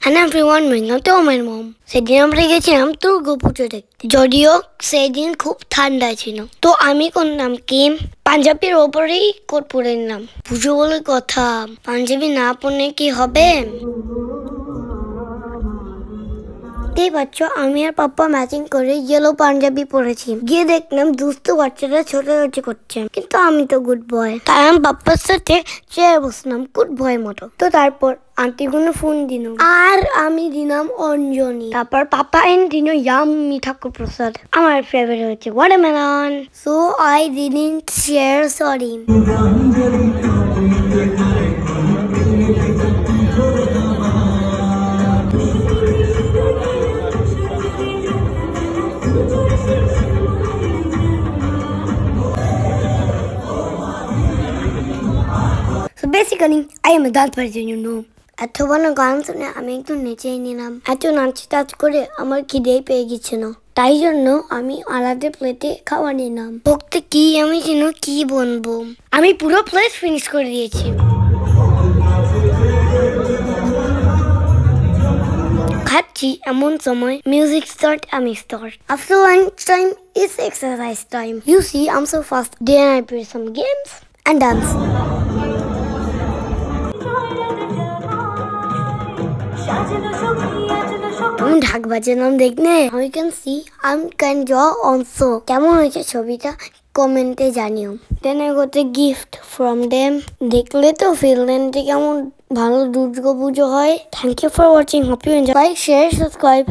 And everyone welcome to my mom. সেদিন আমরা গেছিলাম দুর্গাপুজো দেখতে, যদিও সেদিন খুব ঠান্ডা ছিল। তো আমি করলাম কি, পাঞ্জাবির ওপরেই কোট পরে নিলাম। পুজো বলে কথা, পাঞ্জাবি না পরলে কি হবে? দেখতেই পাচ্ছ আমি আর পাপ্পা ম্যাচিং করে ইয়েলো পাঞ্জাবি পরেছি। গিয়ে দেখলাম দুস্থ বাচ্চারা ছোটাছুটি করছে, কিন্তু আমি তো গুড বয়, তাই আমি পাপ্পার সাথে চেয়ারে বসলাম গুড বয় মতো। তো তারপর আন্টিগুলো ফোন দিল আর আমি দিলাম অঞ্জনি। তারপর পাপা এনে দিল ইয়াম্মি ঠাকুর প্রসাদ। আমার ফেভারিট হচ্ছে watermelon. So I didn't share, sorry. So basically, I am a dance person, you know. এত ভালো গান শুনে আমি একটু নেচেই নিলাম। এত নাচ টাচ করে আমার খিদেই পেয়ে গেছিল, তাই জন্য আমি আলাদা প্লেটে খাওয়া নিলাম। ভক্তি কি আমি যেন কি বলবো, আমি পুরো প্লেট ফিনিশ করে দিয়েছি। খাচ্ছি এমন সময় মিউজিক স্টার্ট, আমি start. After lunch time is exercise time. You see, I'm so fast. Then I play some games and dance. আমি ঢাক বাজালাম দেখনে। You can see I can draw also. কেমন হয়েছে ছবিটা কমেন্টে জানিও। Then I got a gift from them. দেখলে তো ফিনল্যান্ডে কেমন ভালো দুর্গা পুজো হয়। Thank you for watching. Hope you enjoy. Like, share, subscribe.